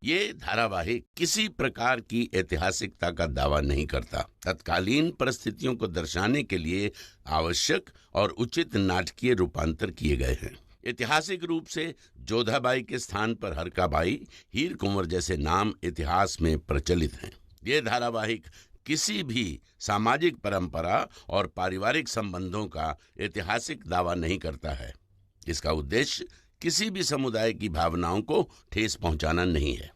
ये धारावाहिक किसी प्रकार की ऐतिहासिकता का दावा नहीं करता। तत्कालीन परिस्थितियों को दर्शाने के लिए आवश्यक और उचित नाटकीय रूपांतर किए गए हैं। ऐतिहासिक रूप से जोधाबाई के स्थान पर हरकाबाई, हीर कुंवर जैसे नाम इतिहास में प्रचलित हैं। ये धारावाहिक किसी भी सामाजिक परंपरा और पारिवारिक संबंधों का ऐतिहासिक दावा नहीं करता है। इसका उद्देश्य किसी भी समुदाय की भावनाओं को ठेस पहुंचाना नहीं है।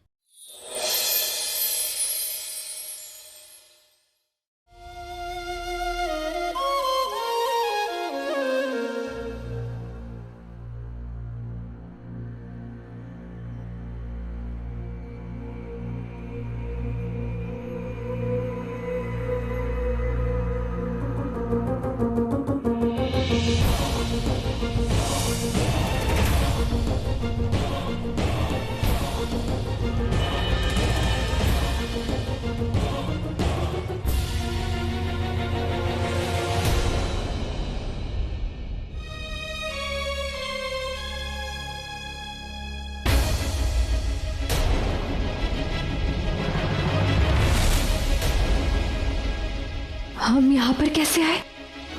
हम यहाँ पर कैसे आए?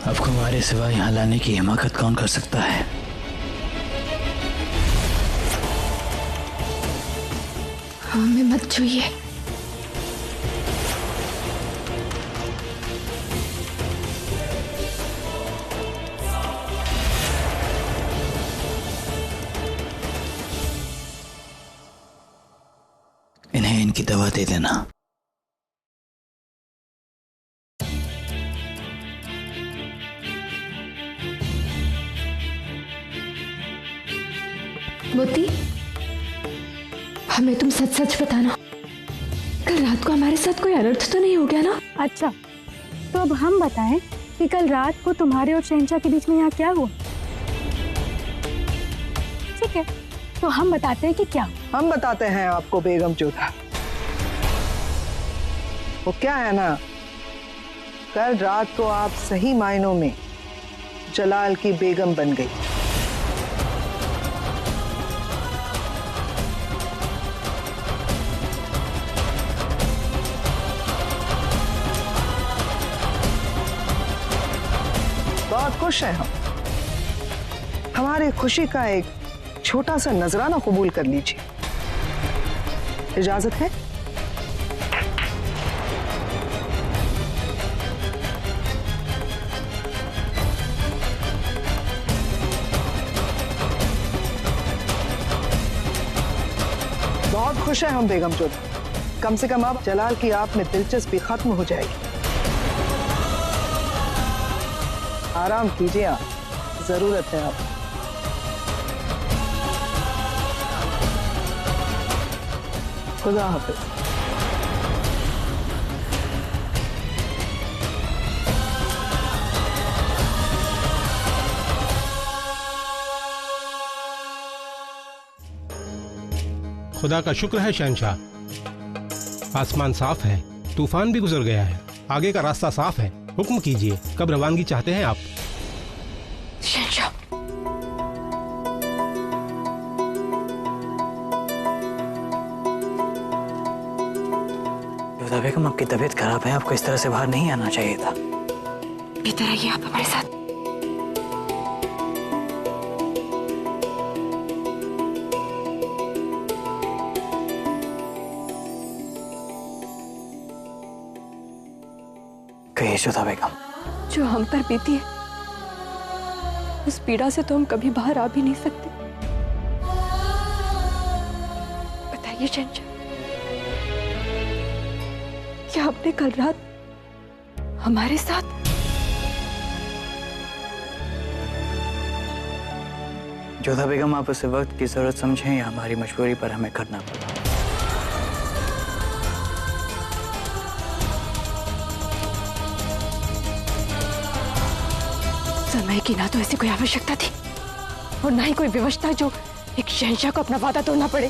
अब हमारे सिवा यहाँ लाने की हिमाकत कौन कर सकता है? हमें मत छूइए। इन्हें इनकी दवा दे देना। मोती, हमें तुम सच सच बताना, कल रात को हमारे साथ कोई अनर्थ तो नहीं हो गया ना? अच्छा, तो अब हम बताएं कि कल रात को तुम्हारे और शहंशाह के बीच में यहाँ क्या हुआ? ठीक है, तो हम बताते हैं कि क्या। हम बताते हैं आपको बेगम जोधा। वो क्या है ना, कल रात को आप सही मायनों में जलाल की बेगम बन गई। बहुत खुश हैं हम। हमारी खुशी का एक छोटा सा नजराना कबूल कर लीजिए। इजाजत है? बहुत खुश हैं हम बेगम जोधा। कम से कम अब जलाल की आप में दिलचस्पी खत्म हो जाएगी। आराम कीजिए आप, जरूरत है आप। खुदा हाफिज। खुदा का शुक्र है शहंशाह, आसमान साफ है, तूफान भी गुजर गया है, आगे का रास्ता साफ है। हुक्म कीजिए, कब रवानगी चाहते हैं आप? शहंशाह, जोधा बेगम, आपकी तबीयत खराब है, आपको इस तरह से बाहर नहीं आना चाहिए था। बेहतर आइए आप हमारे साथ। कहिए जोधा बेगम। जो हम पर बीती है, उस पीड़ा से तो हम कभी बाहर आ भी नहीं सकते। बताइए शहंशाह, क्या आपने कल रात हमारे साथ? जोधा बेगम, आप उसे वक्त की जरूरत समझें या हमारी मजबूरी पर हमें करना पड़ा। समय की ना तो ऐसी कोई आवश्यकता थी और ना ही कोई विवशता जो एक शहंशाह को अपना वादा तोड़ना पड़े।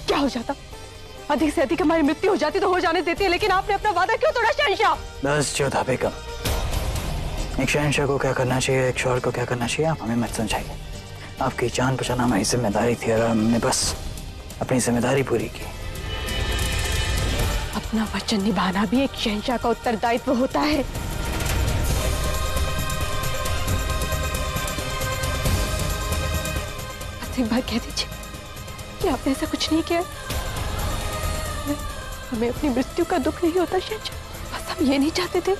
क्या हो जाता, अधिक से अधिक हमारी मृत्यु हो जाती तो हो जाने देती है, लेकिन आपने अपना वादा क्यों तोड़ा शहंशाह? बस जोधा बेगम, एक शहंशाह को क्या करना चाहिए, एक शौहर को क्या करना चाहिए, आप हमें मत समझाइए। आपकी जान बचाना हमारी जिम्मेदारी थी और हमने बस अपनी जिम्मेदारी पूरी की। अपना वचन निभाना भी एक शहंशाह का उत्तरदायित्व होता है। एक बार कह दीजिए कि आपने ऐसा कुछ नहीं किया। हमें अपनी मृत्यु का दुख नहीं होता शहंशाह, बस हम ये नहीं चाहते थे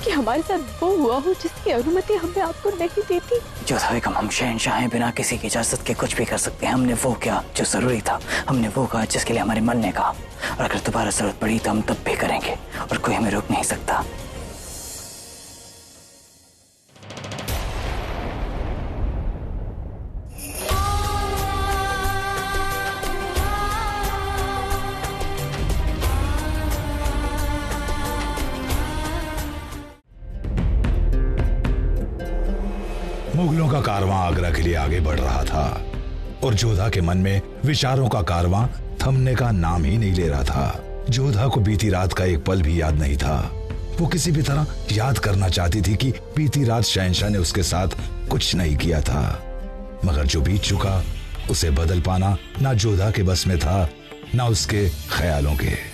कि हमारे साथ वो हुआ हो जिसकी अनुमति हमने आपको नहीं दी थी। जोधा बेगम, हम शहंशाह हैं, बिना किसी की इजाजत के कुछ भी कर सकते हैं। हमने वो किया जो जरूरी था, हमने वो कहा जिसके लिए हमारे मन ने कहा, और अगर दोबारा जरूरत पड़ी तो हम तब भी करेंगे और कोई हमें रोक नहीं सकता। मुगलों का कारवां आगरा के लिए आगे बढ़ रहा था और जोधा के मन में विचारों का कारवां थमने का नाम ही नहीं ले रहा था। जोधा को बीती रात का एक पल भी याद नहीं था। वो किसी भी तरह याद करना चाहती थी कि बीती रात शहंशाह ने उसके साथ कुछ नहीं किया था, मगर जो बीत चुका उसे बदल पाना ना जोधा के बस में था ना उसके ख्यालों के।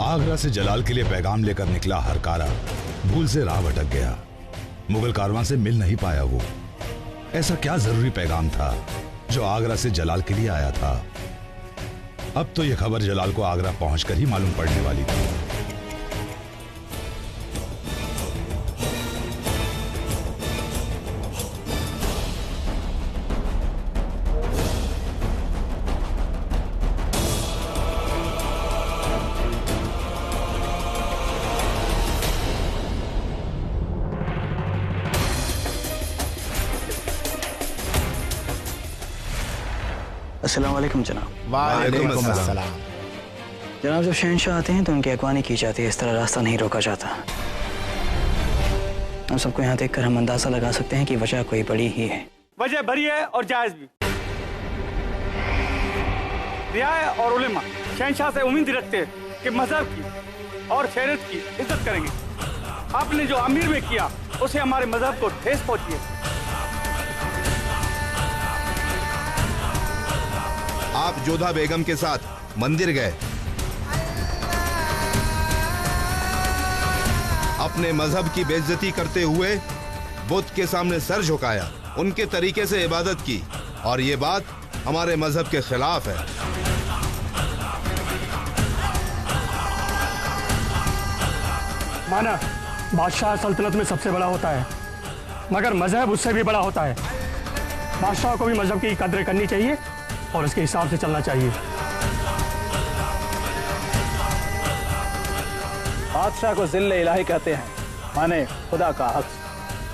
आगरा से जलाल के लिए पैगाम लेकर निकला हरकारा भूल से राह भटक गया। मुगल कारवां से मिल नहीं पाया वो। ऐसा क्या जरूरी पैगाम था जो आगरा से जलाल के लिए आया था? अब तो यह खबर जलाल को आगरा पहुंचकर ही मालूम पड़ने वाली थी। अस्सलाम वालेकुम जनाब। वालेकुम अस्सलाम। जनाब, जब शहंशाह आते हैं तो उनकी अगवानी की जाती है, इस तरह रास्ता नहीं रोका जाता। हम सबको यहाँ देखकर हम अंदाजा लगा सकते हैं कि वजह कोई बड़ी ही है। वजह बड़ी है और जायज भी। रियाया और उलेमा शहंशाह से उम्मीद रखते हैं कि मजहब की और शरीयत की इज्जत करेंगे। आपने जो अमीर में किया उसे हमारे मजहब को ठेस पहुंची है। आप जोधा बेगम के साथ मंदिर गए, अपने मजहब की बेइज्जती करते हुए बुत के सामने सर झुकाया, उनके तरीके से इबादत की, और ये बात हमारे मजहब के खिलाफ है। माना बादशाह सल्तनत में सबसे बड़ा होता है, मगर मजहब उससे भी बड़ा होता है। बादशाह को भी मजहब की कदर करनी चाहिए और उसके हिसाब से चलना चाहिए। बादशाह को जिल्ले इलाही कहते हैं, माने खुदा का हक।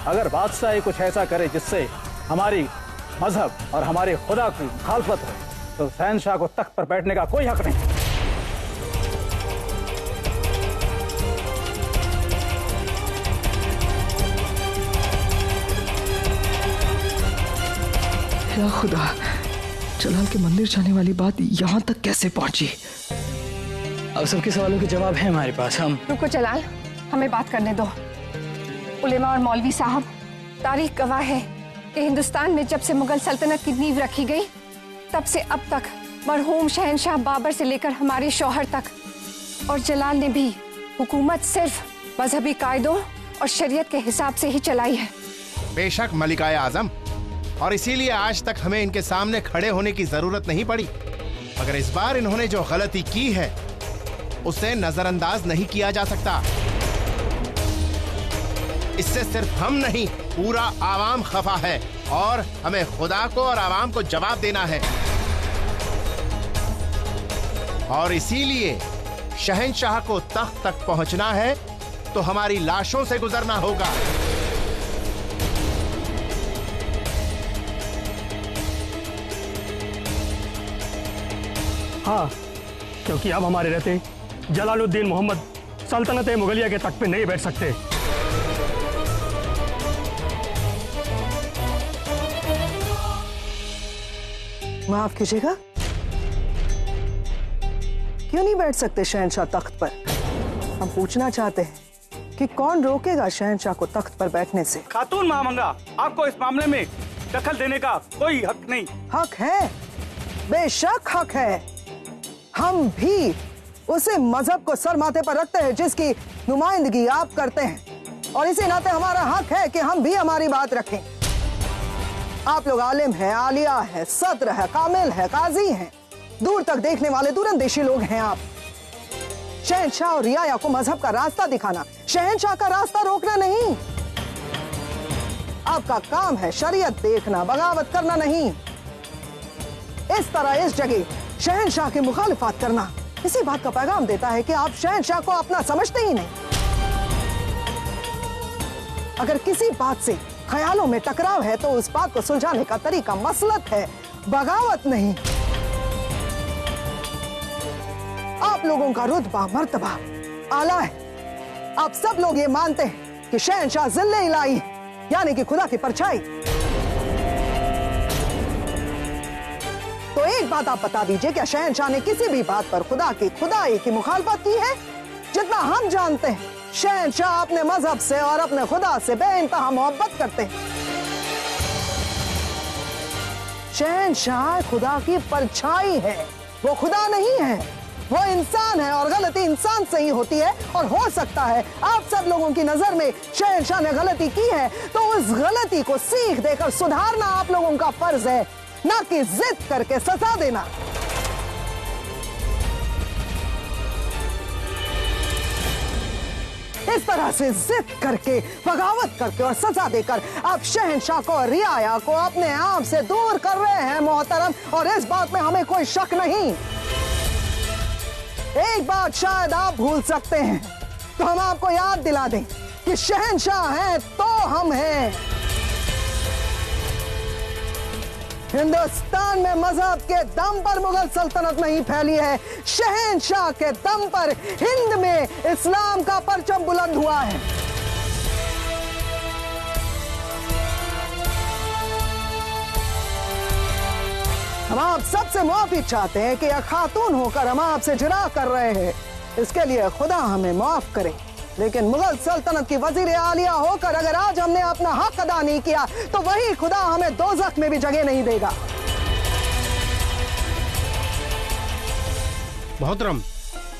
अगर बादशाह ही कुछ ऐसा करे जिससे हमारी मजहब और हमारे खुदा की मुखालफत हो, तो शहंशाह को तख्त पर बैठने का कोई हक नहीं। या खुदा, जलाल के मंदिर जाने वाली बात यहाँ तक कैसे पहुंची? अब सबके सवालों के जवाब है हमारे पास। हम रुको जलाल, हमें बात करने दो। उलेमा और मौलवी साहब, तारीख गवाह है कि हिंदुस्तान में जब से मुगल सल्तनत की नींव रखी गई, तब से अब तक मरहूम शहंशाह बाबर से लेकर हमारे शौहर तक और जलाल ने भी हुकूमत सिर्फ मजहबी कायदों और शरीयत के हिसाब से ही चलाई है। बेशक मलिकाए आजम, और इसीलिए आज तक हमें इनके सामने खड़े होने की जरूरत नहीं पड़ी। मगर इस बार इन्होंने जो गलती की है उसे नजरअंदाज नहीं किया जा सकता। इससे सिर्फ हम नहीं, पूरा आवाम खफा है और हमें खुदा को और आवाम को जवाब देना है। और इसीलिए शहंशाह को तख्त तक पहुंचना है तो हमारी लाशों से गुजरना होगा। हाँ, क्योंकि अब हमारे रहते जलालुद्दीन मोहम्मद सल्तनत मुगलिया के तख्त पे नहीं बैठ सकते। माफ कीजिएगा, क्यों नहीं बैठ सकते शहंशाह तख्त पर? हम पूछना चाहते हैं कि कौन रोकेगा शहंशाह को तख्त पर बैठने से? खातून महामंगा, आपको इस मामले में दखल देने का कोई हक नहीं। हक है, बेशक हक है। हम भी उसी मजहब को सर माथे पर रखते हैं जिसकी नुमाइंदगी आप करते हैं, और इसी नाते हमारा हक है कि हम भी हमारी बात रखें। आप लोग आलिम हैं, आलिया है, सद्र है, कामिल है, काजी हैं, दूर तक देखने वाले दूरंदेशी लोग हैं। आप शहंशाह और रियाया को मजहब का रास्ता दिखाना, शहंशाह का रास्ता रोकना नहीं। आपका काम है शरीयत देखना, बगावत करना नहीं। इस तरह इस जगह शहंशाह की मुखालिफत करना इसी बात का पैगाम देता है कि आप शहंशाह को अपना समझते ही नहीं। अगर किसी बात से ख्यालों में टकराव है तो उस बात को सुलझाने का तरीका मसलत है, बगावत नहीं। आप लोगों का रुतबा मर्तबा आला है। आप सब लोग ये मानते हैं कि शहंशाह जिल्ले इलाही है, यानी कि खुदा की परछाई। तो एक बात आप बता दीजिए, क्या शहंशाह ने किसी भी बात पर खुदा की खुदाई की मुखालफत की है? जितना हम जानते हैं, शहंशाह अपने मजहब से और अपने खुदा से बेइंतहा मोहब्बत करते हैं। शहंशाह खुदा की परछाई है, वो खुदा नहीं है, वो इंसान है, और गलती इंसान से ही होती है। और हो सकता है आप सब लोगों की नजर में शहंशाह ने गलती की है, तो उस गलती को सीख देकर सुधारना आप लोगों का फर्ज है, ना कि जिद करके सजा देना। इस तरह से जिद करके, बगावत करके और सजा देकर आप शहंशाह को और रियाया को अपने आप से दूर कर रहे हैं मोहतरम, और इस बात में हमें कोई शक नहीं। एक बात शायद आप भूल सकते हैं, तो हम आपको याद दिला दें कि शहंशाह हैं तो हम हैं। हिंदुस्तान में मजहब के दम पर मुगल सल्तनत नहीं फैली है, शहंशाह के दम पर हिंद में इस्लाम का परचम बुलंद हुआ है। हम आप सबसे माफी चाहते हैं कि एक खातून होकर हम आपसे जिरा कर रहे हैं, इसके लिए खुदा हमें माफ करे। लेकिन मुगल सल्तनत की वजीर आलिया होकर अगर आज हमने अपना हक अदा नहीं किया, तो वही खुदा हमें दोज़ख में भी जगह नहीं देगा। मोहतरम,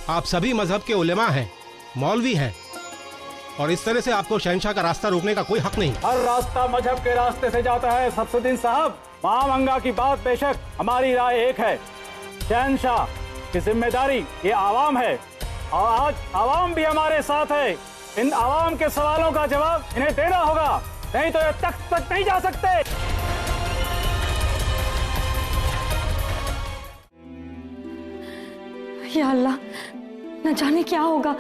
आप सभी मजहब के उलेमा हैं, मौलवी हैं, और इस तरह से आपको शहंशाह का रास्ता रोकने का कोई हक नहीं। हर रास्ता मजहब के रास्ते से जाता है शमसुद्दीन साहब। महामंगा की बात बेशक, हमारी राय एक है। शहंशाह की जिम्मेदारी ये आवाम है, और आज आवाम भी हमारे साथ है। इन आवाम के सवालों का जवाब इन्हें देना होगा, नहीं तो ये तख्त तक नहीं जा सकते। या अल्लाह, न जाने क्या होगा,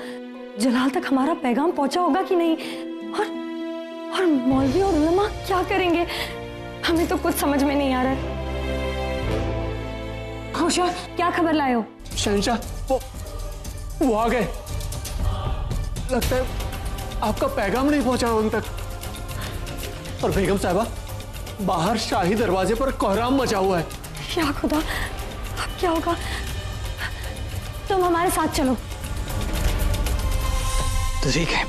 जलाल तक हमारा पैगाम पहुंचा होगा कि नहीं, और मौलवी और उलमा क्या करेंगे, हमें तो कुछ समझ में नहीं आ रहा है। होशियार, क्या खबर लाए हो? शहंशाह वो आ गए। लगता है आपका पैगाम नहीं पहुंचा उन तक। और बेगम साहिबा, बाहर शाही दरवाजे पर कोहराम मचा हुआ है। या खुदा, अब क्या होगा? तुम हमारे साथ चलो। तो ठीक है,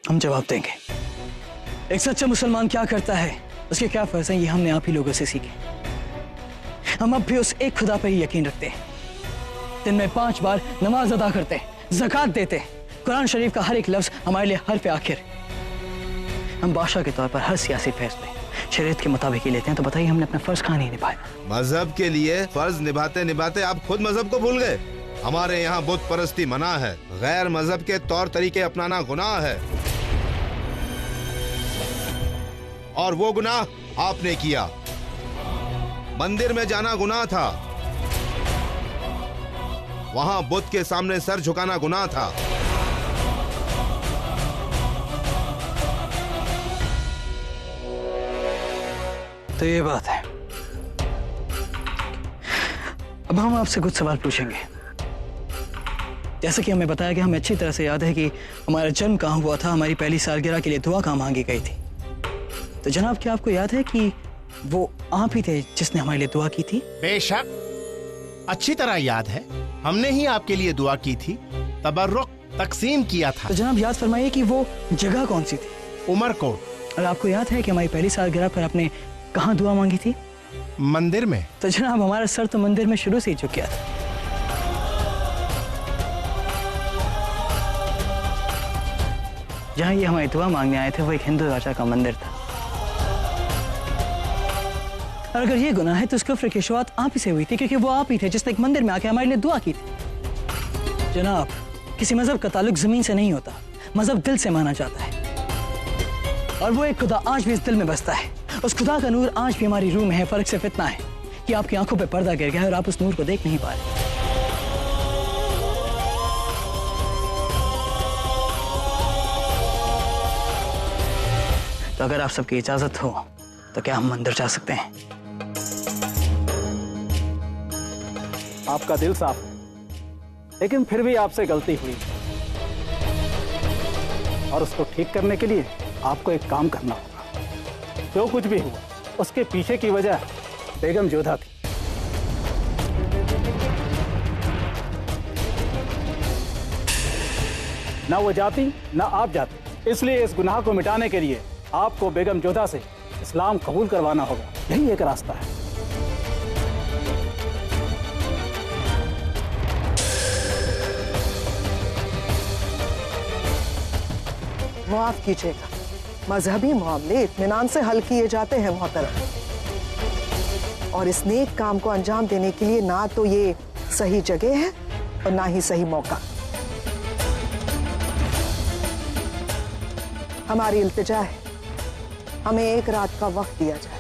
हम जवाब देंगे। एक सच्चा मुसलमान क्या करता है, उसके क्या फर्ज हैं, ये हमने आप ही लोगों से सीखे। हम अब भी उस एक खुदा पर ही यकीन रखते हैं, दिन में 5 बार नमाज अदा करते हैं, ज़कात देते हैं, कुरान शरीफ का हर एक लफ्ज हमारे लिए हर्फ आखिर। हम बादशाह के तौर पर हर सियासी फैसले शरीयत के मुताबिक ही लेते हैं। तो बताइए, हमने अपना फर्ज कहाँ नहीं निभाया? मजहब के लिए फर्ज निभाते निभाते आप खुद मजहब को भूल गए। हमारे यहाँ बुत परस्ती मना है, गैर मजहब के तौर तरीके अपनाना गुनाह है, और वो गुनाह आपने किया। मंदिर में जाना गुनाह था, वहां बुत के सामने सर झुकाना गुनाह था। तो ये बात है। अब हम आपसे कुछ सवाल पूछेंगे। जैसे कि हमें बताया गया, हमें अच्छी तरह से याद है कि हमारा जन्म कहाँ हुआ था, हमारी पहली सालगिरह के लिए दुआ कहाँ मांगी गई थी। तो जनाब, क्या आपको याद है कि वो आप ही थे जिसने हमारे लिए दुआ की थी? बेशक, अच्छी तरह याद है। हमने ही आपके लिए दुआ की थी, तबर्रुक तकसीम किया था। तो जनाब याद फरमाइए कि वो जगह कौन सी थी? उमरकोट। और आपको याद है कि हमारी पहली सालगिरह पर आपने कहाँ दुआ मांगी थी? मंदिर में। तो जनाब हमारा सर तो मंदिर में शुरू से ही झुक गया था। जहाँ ये हमारी दुआ मांगने आए थे वो एक हिंदू राजा का मंदिर था। और अगर ये गुनाह है तो उसके कुफ्र की शुरुआत आप ही से हुई थी, क्योंकि वो आप ही थे जिसने एक मंदिर में आके हमारे लिए दुआ की थी। जनाब, किसी मजहब का ताल्लुक जमीन से नहीं होता, मजहब दिल से माना जाता है। और वो एक खुदा आज भी इस दिल में बसता है। उस खुदा का नूर आज भी हमारी रूह में है। फर्क सिर्फ इतना है कि आपकी आंखों पे पर्दा गिर गया है और आप उस नूर को देख नहीं पा रहे। तो अगर आप सबकी इजाजत हो तो क्या हम मंदिर जा सकते हैं? आपका दिल साफ है, लेकिन फिर भी आपसे गलती हुई और उसको ठीक करने के लिए आपको एक काम करना होगा। जो कुछ भी हुआ उसके पीछे की वजह बेगम जोधा थी। ना वो जाती ना आप जाते, इसलिए इस गुनाह को मिटाने के लिए आपको बेगम जोधा से इस्लाम कबूल करवाना होगा। यही एक रास्ता है। माफ कीजिएगा, मजहबी मामले इत्मीनान से हल किए जाते हैं मोहतरम, और इस नेक काम को अंजाम देने के लिए ना तो ये सही जगह है और ना ही सही मौका। हमारी इल्तिजा है, हमें एक रात का वक्त दिया जाए।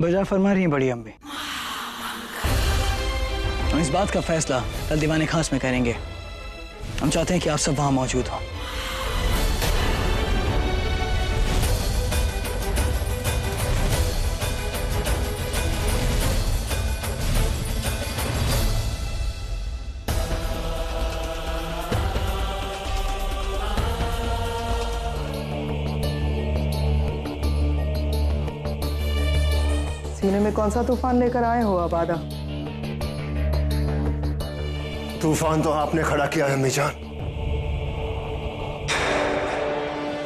बजा फरमा रही हैं बड़ी अम्मी। हम इस बात का फैसला कल दीवाने खास में करेंगे। हम चाहते हैं कि आप सब वहां मौजूद हो। सीने में कौन सा तूफान लेकर आए हो आबादा? तूफान तो आपने खड़ा किया है मीजान।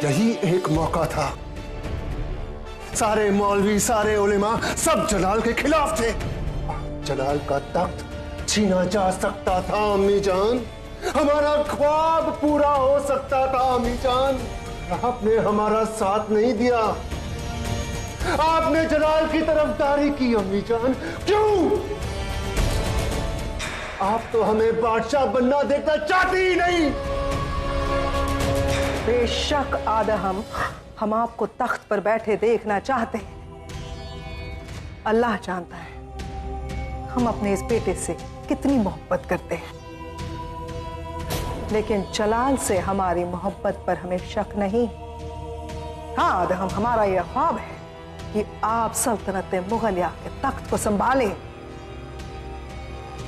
यही एक मौका था। सारे मौलवी, सारे उलेमा सब जलाल के खिलाफ थे। जलाल का तख्त छीना जा सकता था अम्मी जान, हमारा ख्वाब पूरा हो सकता था अम्मी जान। आपने हमारा साथ नहीं दिया, आपने जलाल की तरफदारी की अम्मी जान। क्यों? आप तो हमें बादशाह बनना देखना चाहती ही नहीं। बेशक आदम, हम आपको तख्त पर बैठे देखना चाहते हैं। अल्लाह जानता है हम अपने इस बेटे से कितनी मोहब्बत करते हैं, लेकिन जलाल से हमारी मोहब्बत पर हमें शक नहीं। हाँ आदम, हमारा यह ख्वाब है कि आप सल्तनत मुगलिया के तख्त को संभालें,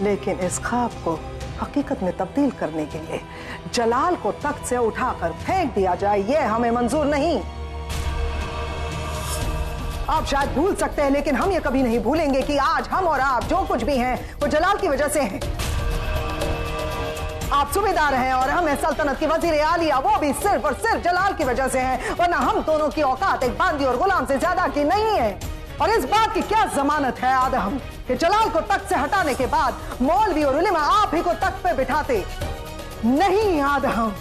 लेकिन इस ख्वाब को हकीकत में तब्दील करने के लिए जलाल को तख्त से उठाकर फेंक दिया जाए, यह हमें मंजूर नहीं। आप शायद भूल सकते हैं, लेकिन हम ये कभी नहीं भूलेंगे कि आज हम और आप जो कुछ भी हैं वो जलाल की वजह से हैं। आप सूबेदार हैं और हम हैं सल्तनत की वजीर आलिया, वो भी सिर्फ और सिर्फ जलाल की वजह से हैं, वरना हम दोनों की औकात एक बांदी और गुलाम से ज्यादा की नहीं है। और इस बात की क्या जमानत है आदम कि जलाल को तख्त से हटाने के बाद मौलवी और उलेमा आप ही को तख्त पे बिठाते? नहीं आदम,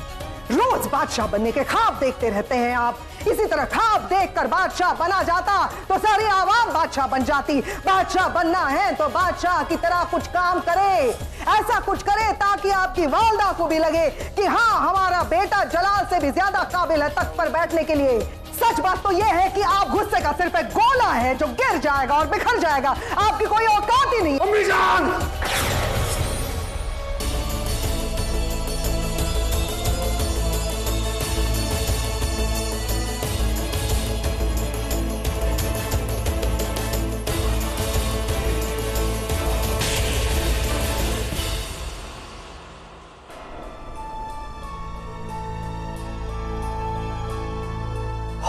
रोज बादशाह बनने के ख्वाब देखते रहते हैं आप। इसी तरह ख्वाब देखकर बादशाह बना जाता तो सारी आवाम बादशाह बन जाती। बादशाह बनना है तो बादशाह की तरह कुछ काम करे, ऐसा कुछ करे ताकि आपकी वालदा को भी लगे कि हाँ, हमारा बेटा जलाल से भी ज्यादा काबिल है तख्त पर बैठने के लिए। सच बात तो यह है कि आप गुस्से का सिर्फ एक गोला है जो गिर जाएगा और बिखर जाएगा, आपकी कोई औकात ही नहीं। अम्मी जान!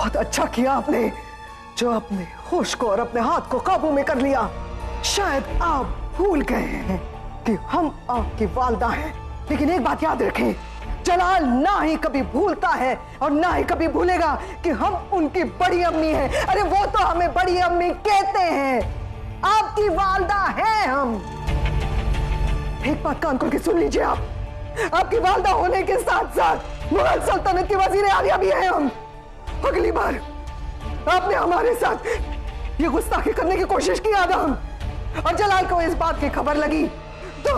बहुत अच्छा किया आपने जो अपने होश को और अपने हाथ को काबू में कर लिया। शायद आप भूल गए हैं कि हम आपकी वालदा हैं, लेकिन एक बात याद रखें, जलाल ना ही कभी भूलता है और ना ही कभी भूलेगा कि हम उनकी बड़ी अम्मी हैं। अरे वो तो हमें बड़ी अम्मी कहते हैं, आपकी वालदा हैं हम। एक बात कान खोल के सुन लीजिए, आपकी वालदा होने के साथ साथ मुगल सल्तनत की वजीर आलिया भी हैं हम। अगली बार आपने हमारे साथ ये गुस्ताखी करने की कोशिश की आदम, और जलाल को इस बात की खबर लगी तो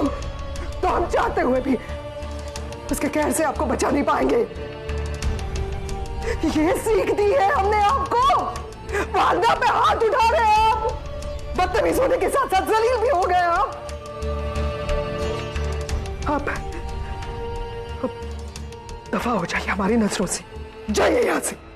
हम चाहते हुए भी उसके कहर से आपको बचा नहीं पाएंगे। ये सीख दी है हमने आपको। वालदा पे हाथ उठा रहे हैं आप, बदतमीज होने के साथ साथ जलील भी हो गए आप दफा हो जाइए हमारी नजरों से, जाइए यहां से।